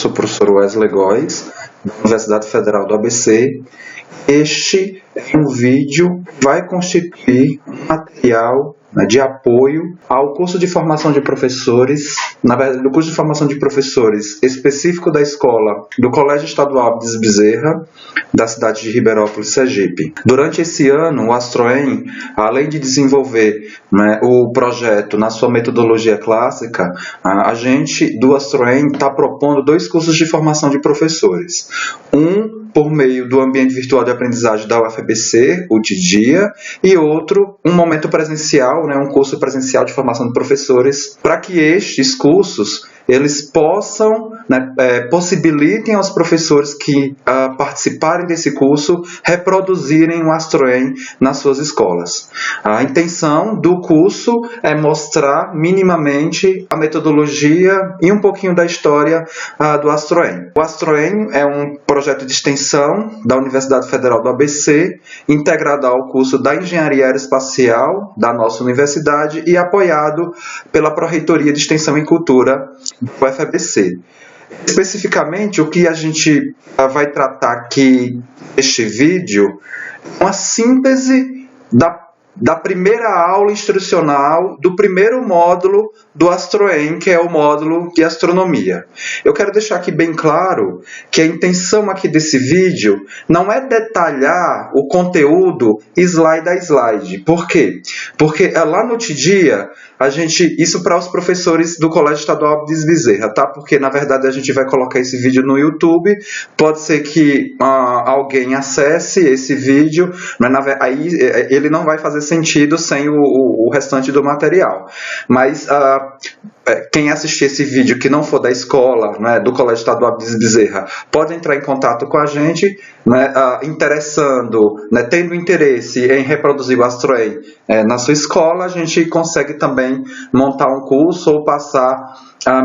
sou o professor Wesley Góes, da Universidade Federal do ABC. Este é um vídeo que vai constituir um material de apoio ao curso de formação de professores, na verdade, do curso de formação de professores específico da escola do Colégio Estadual Abdias Bezerra, da cidade de Ribeirópolis, Sergipe. Durante esse ano, o Astroem, além de desenvolver o projeto na sua metodologia clássica, a gente do Astroem está propondo 2 cursos de formação de professores. Um por meio do ambiente virtual de aprendizagem da UFABC, o TIDIA, e outro, um momento presencial, um curso presencial de formação de professores, para que estes cursos eles possam, possibilitem aos professores que participarem desse curso reproduzirem o Astroem nas suas escolas. A intenção do curso é mostrar minimamente a metodologia e um pouquinho da história do Astroem. O Astroem é um projeto de extensão da Universidade Federal do ABC, integrado ao curso da Engenharia Aeroespacial da nossa universidade e apoiado pela Pró-Reitoria de Extensão e Cultura do UFABC. Especificamente, o que a gente vai tratar aqui neste vídeo é uma síntese da primeira aula instrucional do primeiro módulo do Astroem, que é o módulo de astronomia. Eu quero deixar aqui bem claro que a intenção aqui desse vídeo não é detalhar o conteúdo slide a slide. Por quê? Porque lá no TIDIA, isso para os professores do Colégio Estadual Abdias Bezerra, tá? Porque na verdade a gente vai colocar esse vídeo no YouTube, pode ser que alguém acesse esse vídeo, mas aí ele não vai fazer sentido sem o restante do material. Mas quem assistir esse vídeo que não for da escola, do Colégio Estadual Abdias Bezerra, pode entrar em contato com a gente, tendo interesse em reproduzir o Astroem na sua escola, a gente consegue também montar um curso ou passar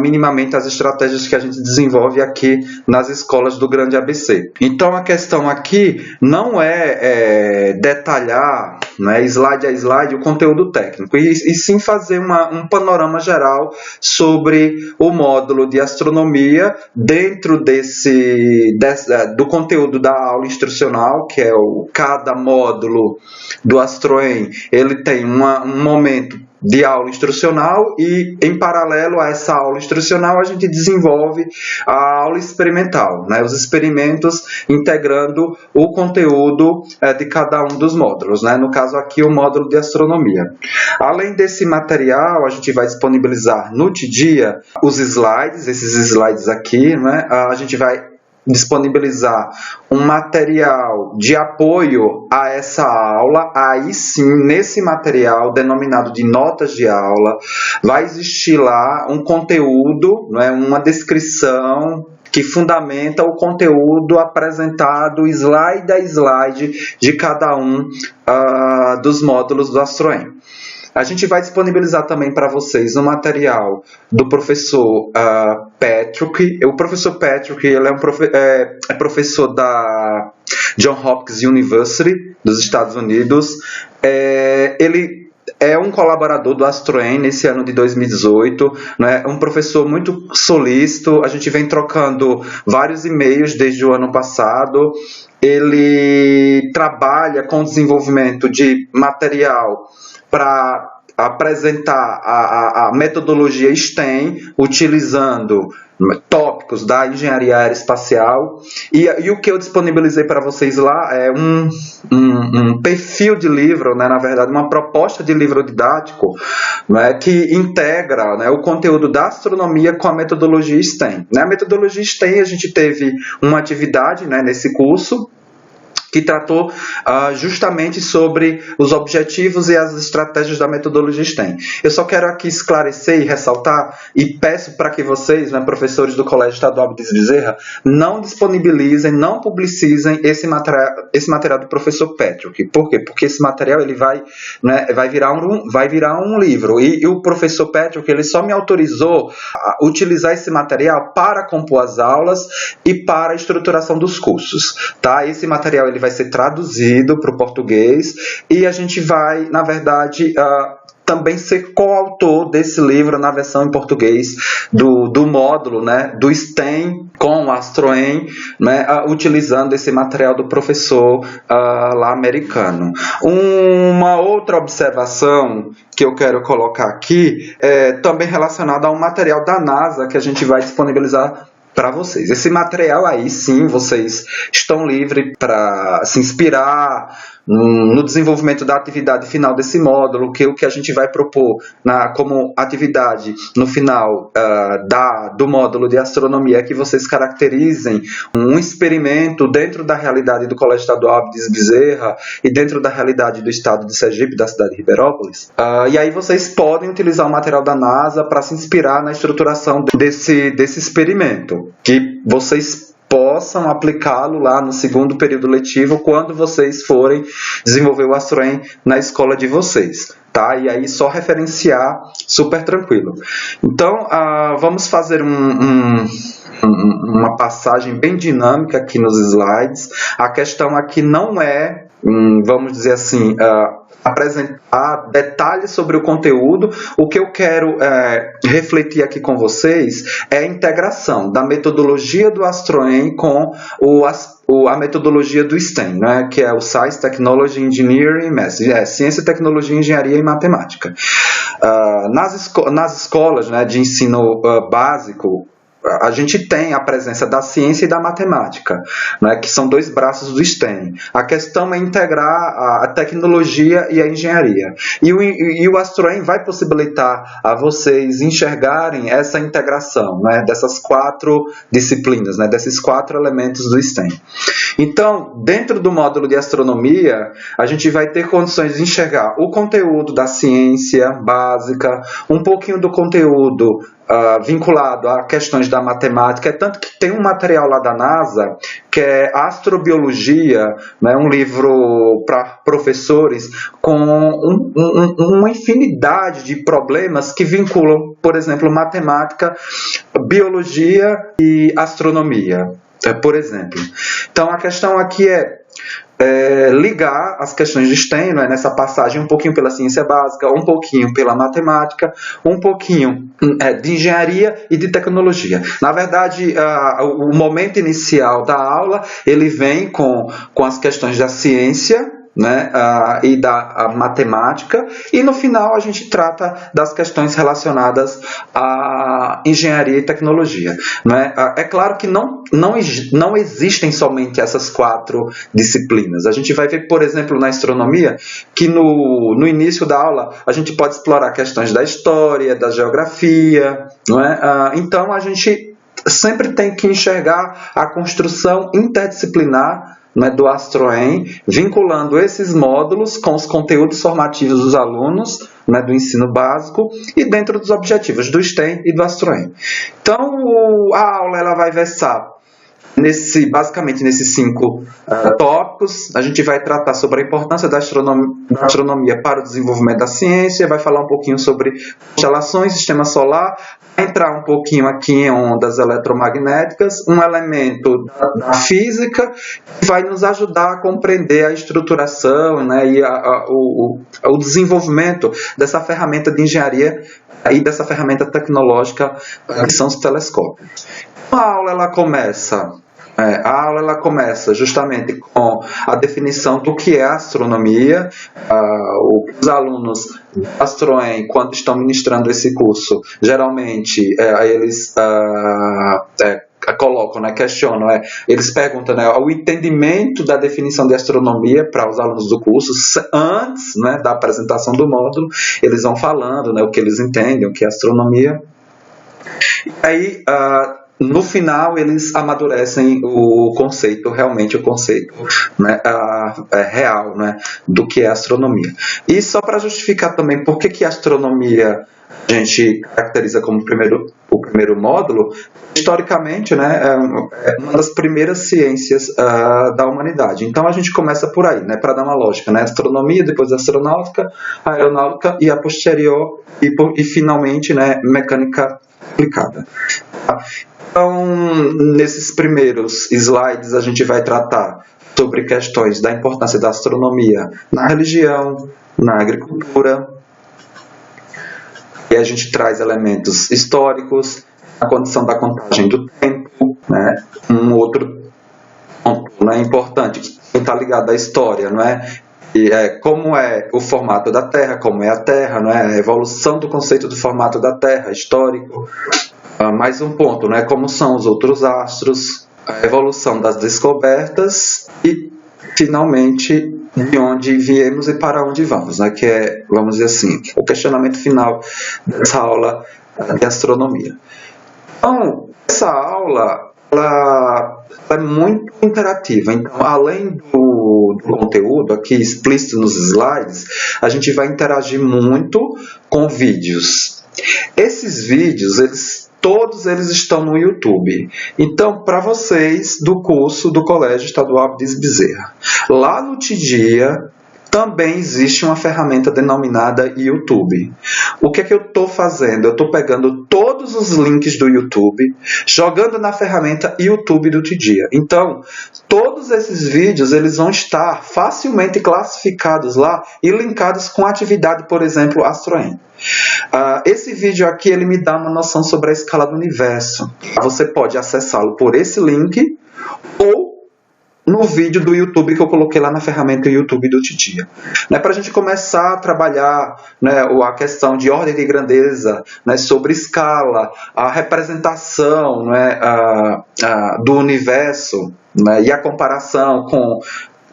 minimamente as estratégias que a gente desenvolve aqui nas escolas do Grande ABC. Então a questão aqui não é detalhar slide a slide o conteúdo técnico, e sim fazer um panorama geral sobre o módulo de astronomia dentro do conteúdo da aula instrucional, que é cada módulo do Astroem, ele tem um momento de aula instrucional e, em paralelo a essa aula instrucional, a gente desenvolve a aula experimental, os experimentos integrando o conteúdo de cada um dos módulos, no caso aqui o módulo de astronomia. Além desse material, a gente vai disponibilizar no TIDIA os slides, esses slides aqui, a gente vai disponibilizar um material de apoio a essa aula. Aí sim, nesse material denominado de notas de aula, vai existir lá um conteúdo, uma descrição que fundamenta o conteúdo apresentado slide a slide de cada um dos módulos do Astroem. A gente vai disponibilizar também para vocês um material do professor Patrick. O professor Patrick ele é professor da Johns Hopkins University dos Estados Unidos. Ele é um colaborador do Astroem nesse ano de 2018, um professor muito solícito. A gente vem trocando vários e-mails desde o ano passado. Ele trabalha com o desenvolvimento de material para apresentar a metodologia STEM, utilizando tópicos da engenharia aeroespacial, e o que eu disponibilizei para vocês lá é um perfil de livro, na verdade uma proposta de livro didático, que integra o conteúdo da astronomia com a metodologia STEM. A metodologia STEM, a gente teve uma atividade nesse curso que tratou justamente sobre os objetivos e as estratégias da metodologia STEM. Eu só quero aqui esclarecer e ressaltar, e peço para que vocês, professores do Colégio Estadual Abdias Bezerra, não disponibilizem, não publicizem esse material do professor Patrick. Por quê? Porque esse material ele vai virar um livro, e o professor Patrick ele só me autorizou a utilizar esse material para compor as aulas e para a estruturação dos cursos. Tá? Esse material ele vai ser traduzido para o português e a gente vai, na verdade, também ser coautor desse livro na versão em português do módulo, né, do STEM com o AstroEM, né, utilizando esse material do professor lá americano. Uma outra observação que eu quero colocar aqui é também relacionada a um material da NASA que a gente vai disponibilizar para vocês. Esse material aí, sim, vocês estão livres para se inspirar no desenvolvimento da atividade final desse módulo, que o que a gente vai propor como atividade no final do módulo de astronomia é que vocês caracterizem um experimento dentro da realidade do Colégio Estadual Abdias Bezerra e dentro da realidade do estado de Sergipe, da cidade de Ribeirópolis. E aí vocês podem utilizar o material da NASA para se inspirar na estruturação desse experimento, que vocês possam aplicá-lo lá no segundo período letivo quando vocês forem desenvolver o AstroEM na escola de vocês, tá? E aí só referenciar super tranquilo. Então, vamos fazer uma passagem bem dinâmica aqui nos slides. A questão aqui não é, vamos dizer assim, apresentar detalhes sobre o conteúdo. O que eu quero refletir aqui com vocês é a integração da metodologia do AstroEM com a metodologia do STEM, né, que é o Science, Technology, Engineering e Math, Ciência, Tecnologia, Engenharia e Matemática. Nas escolas, né, de ensino básico, a gente tem a presença da ciência e da matemática, né, que são dois braços do STEM. A questão é integrar a tecnologia e a engenharia. E o AstroEM vai possibilitar a vocês enxergarem essa integração, né, dessas 4 disciplinas, né, desses 4 elementos do STEM. Então, dentro do módulo de astronomia, a gente vai ter condições de enxergar o conteúdo da ciência básica, um pouquinho do conteúdo vinculado a questões da matemática, tanto que tem um material lá da NASA, que é Astrobiologia, né, um livro para professores com uma infinidade de problemas que vinculam, por exemplo, matemática, biologia e astronomia, por exemplo. Então, a questão aqui é ligar as questões de STEM, né, nessa passagem um pouquinho pela ciência básica, um pouquinho pela matemática, um pouquinho de engenharia e de tecnologia. Na verdade, o momento inicial da aula ele vem com as questões da ciência, né, e da matemática, e no final a gente trata das questões relacionadas à engenharia e tecnologia, né? É claro que não existem somente essas 4 disciplinas. A gente vai ver, por exemplo, na astronomia, que no início da aula a gente pode explorar questões da história, da geografia, não é? Então a gente sempre tem que enxergar a construção interdisciplinar, né, do AstroEM, vinculando esses módulos com os conteúdos formativos dos alunos, né, do ensino básico e dentro dos objetivos do STEM e do AstroEM. Então, a aula ela vai versar basicamente nesses 5 tópicos. A gente vai tratar sobre a importância da astronomia para o desenvolvimento da ciência, vai falar um pouquinho sobre constelações, sistema solar, vai entrar um pouquinho aqui em ondas eletromagnéticas, um elemento da física, que vai nos ajudar a compreender a estruturação, né, e o desenvolvimento dessa ferramenta de engenharia e dessa ferramenta tecnológica que são os telescópios. A aula ela começa justamente com a definição do que é astronomia. Os alunos do AstroEM, quando estão ministrando esse curso, geralmente eles colocam, né, questionam, eles perguntam, né, o entendimento da definição de astronomia para os alunos do curso. Antes, né, da apresentação do módulo, eles vão falando, né, o que eles entendem, o que é astronomia. E aí, no final, eles amadurecem o conceito, né, real, né, do que é astronomia. E só para justificar também por que a astronomia a gente caracteriza como o primeiro módulo, historicamente, né, é uma das primeiras ciências da humanidade. Então a gente começa por aí, né, para dar uma lógica, né, astronomia, depois astronáutica, aeronáutica e a posterior e finalmente, né, mecânica aplicada. Então, nesses primeiros slides, a gente vai tratar sobre questões da importância da astronomia na religião, na agricultura, E a gente traz elementos históricos, a condição da contagem do tempo, né? Um outro ponto, né, importante que está ligado à história, não é? E como é o formato da Terra, como é a Terra, não é? A evolução do conceito do formato da Terra, histórico. Mais um ponto, né? Como são os outros astros, a evolução das descobertas e, finalmente, de onde viemos e para onde vamos, né? Que é, vamos dizer assim, o questionamento final dessa aula de astronomia. Então, essa aula ela é muito interativa. Então, além do conteúdo aqui explícito nos slides, a gente vai interagir muito com vídeos. Esses vídeos, todos eles estão no YouTube. Então, para vocês do curso do Colégio Estadual Abdias Bezerra, lá no Tidia também existe uma ferramenta denominada YouTube. O que é que eu estou fazendo? Eu estou pegando todos os links do YouTube, jogando na ferramenta YouTube do Tidia. Então, todos esses vídeos eles vão estar facilmente classificados lá e linkados com a atividade, por exemplo, AstroEM. Esse vídeo aqui ele me dá uma noção sobre a escala do universo. Você pode acessá-lo por esse link ou no vídeo do YouTube que eu coloquei lá na ferramenta YouTube do Tidia. Para a gente começar a trabalhar, né, a questão de ordem de grandeza, né, sobre escala, a representação, né, do universo, né, e a comparação com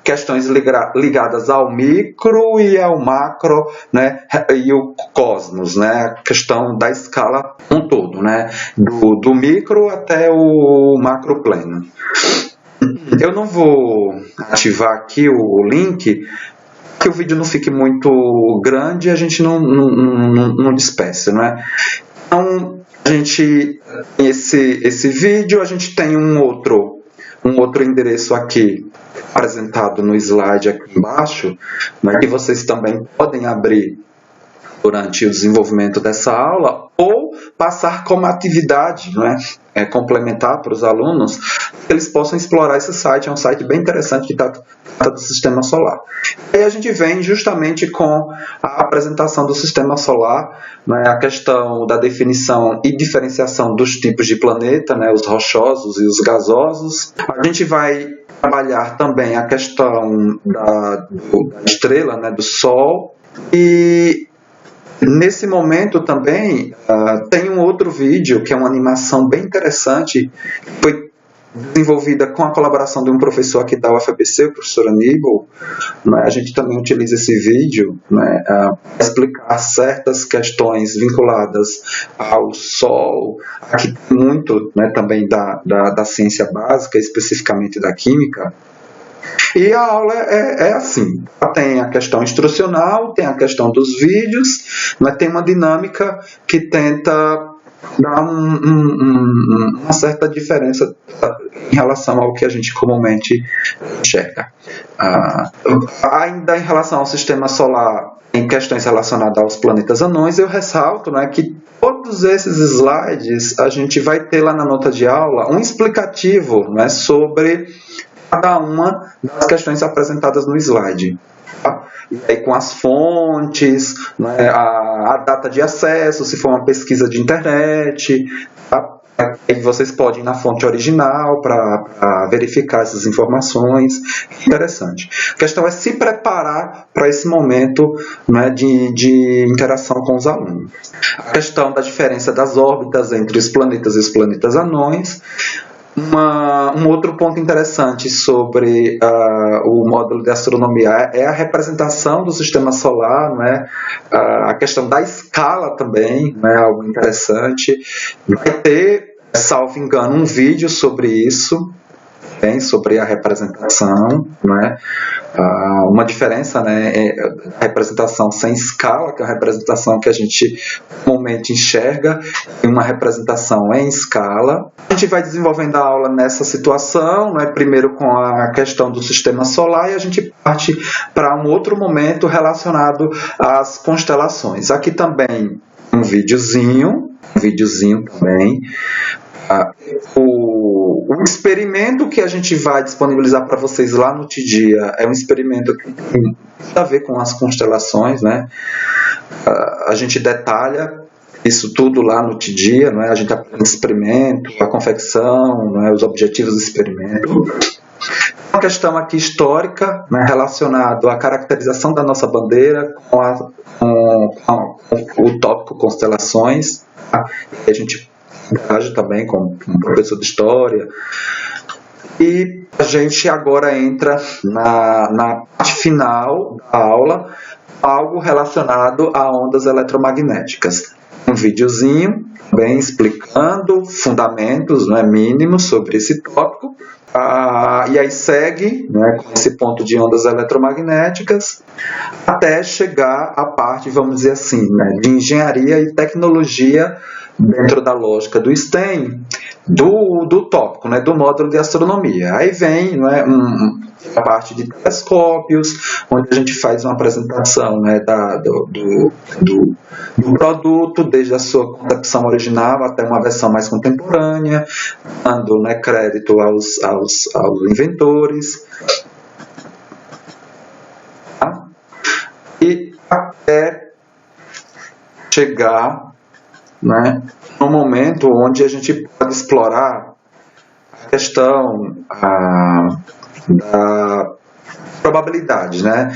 questões ligadas ao micro e ao macro, né, e o cosmos, né, a questão da escala um todo, né, do micro até o macro pleno. Eu não vou ativar aqui o link, que o vídeo não fique muito grande e a gente não dispersa, né? Então, a gente tem esse vídeo, a gente tem um outro endereço aqui, apresentado no slide aqui embaixo, né, que vocês também podem abrir durante o desenvolvimento dessa aula, ou passar como atividade, né, complementar para os alunos, que eles possam explorar esse site. É um site bem interessante que trata do Sistema Solar. E aí a gente vem justamente com a apresentação do Sistema Solar, né, a questão da definição e diferenciação dos tipos de planeta, né, os rochosos e os gasosos. A gente vai trabalhar também a questão da estrela, né, do Sol. E nesse momento também tem um outro vídeo que é uma animação bem interessante, que foi desenvolvida com a colaboração de um professor aqui da UFABC, o professor Aníbal. Né, a gente também utiliza esse vídeo, né, para explicar certas questões vinculadas ao Sol. Aqui tem muito, né, também da ciência básica, especificamente da química. E a aula é assim, tem a questão instrucional, tem a questão dos vídeos, mas tem uma dinâmica que tenta dar uma certa diferença em relação ao que a gente comumente enxerga. Ainda em relação ao sistema solar, em questões relacionadas aos planetas anões, eu ressalto, né, que todos esses slides a gente vai ter lá na nota de aula um explicativo, né, sobre cada uma das questões apresentadas no slide. Tá? E aí com as fontes, né, a data de acesso, se for uma pesquisa de internet, tá? Aí vocês podem ir na fonte original para verificar essas informações. Interessante. A questão é se preparar para esse momento, né, de interação com os alunos. A questão da diferença das órbitas entre os planetas e os planetas anões. Um outro ponto interessante sobre o módulo de astronomia é a representação do sistema solar, né? A questão da escala também, né? Algo interessante. Vai ter, salvo engano, um vídeo sobre isso, sobre a representação, né? Uma diferença, né, é a representação sem escala, que é a representação que a gente comumente enxerga, e uma representação em escala. A gente vai desenvolvendo a aula nessa situação, né, primeiro com a questão do sistema solar, e a gente parte para um outro momento relacionado às constelações. Aqui também um videozinho também. O experimento que a gente vai disponibilizar para vocês lá no Tidia é um experimento que tem a ver com as constelações, né? A gente detalha isso tudo lá no TDIA, não é? A gente aprende experimento, a confecção, não é? Os objetivos do experimento. Uma questão aqui histórica, né, relacionada à caracterização da nossa bandeira com o tópico constelações. Tá? A gente interage também com um professor de história. E a gente agora entra na parte final da aula, algo relacionado a ondas eletromagnéticas. Um videozinho bem explicando fundamentos, né, mínimos sobre esse tópico. E aí segue, né, com esse ponto de ondas eletromagnéticas até chegar à parte, vamos dizer assim, né, de engenharia e tecnologia dentro da lógica do STEM, do tópico, né, do módulo de astronomia. Aí vem, né, a parte de telescópios, onde a gente faz uma apresentação, né, do produto, desde a sua concepção original até uma versão mais contemporânea, dando, né, crédito aos inventores. Tá? E até chegar, né, no momento onde a gente pode explorar a questão da probabilidade, né,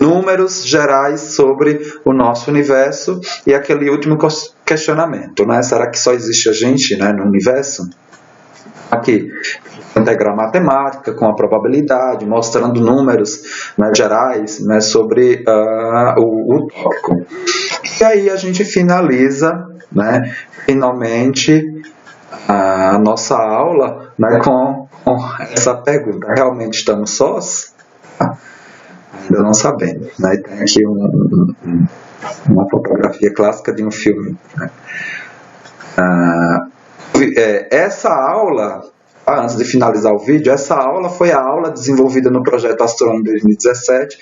números gerais sobre o nosso universo e aquele último questionamento, né, será que só existe a gente, né, no universo? Aqui, integrar matemática com a probabilidade, mostrando números, né, gerais, né, sobre o tópico. E aí a gente finaliza, né, finalmente a nossa aula, né, com essa pergunta: realmente estamos sós? Ainda não sabemos, né? Tem aqui uma fotografia clássica de um filme, né? Essa aula, antes de finalizar o vídeo, essa aula foi a aula desenvolvida no projeto AstroEM 2017,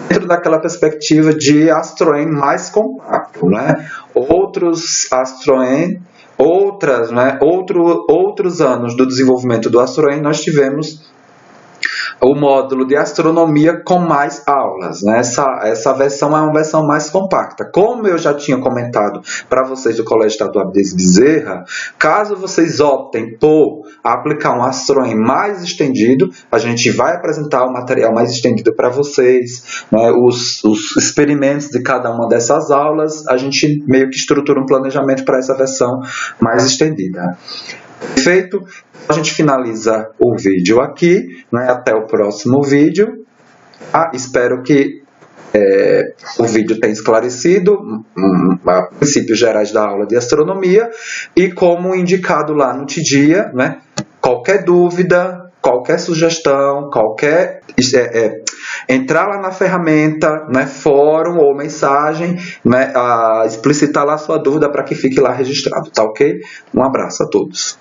dentro daquela perspectiva de AstroEM mais compacto, né? Outros AstroEM, outros anos do desenvolvimento do AstroEM, nós tivemos o módulo de astronomia com mais aulas, né? Essa versão é uma versão mais compacta. Como eu já tinha comentado para vocês do Colégio Estadual Abdias Bezerra, caso vocês optem por aplicar um AstroEM mais estendido, a gente vai apresentar o material mais estendido para vocês, né? Os experimentos de cada uma dessas aulas, a gente meio que estrutura um planejamento para essa versão mais estendida. Perfeito? A gente finaliza o vídeo aqui, né? Até o próximo vídeo. Espero que o vídeo tenha esclarecido princípios gerais da aula de astronomia e, como indicado lá no TDIA, né? Qualquer dúvida, qualquer sugestão, entrar lá na ferramenta, né, fórum ou mensagem, né, explicitar lá a sua dúvida para que fique lá registrado, tá ok? Um abraço a todos.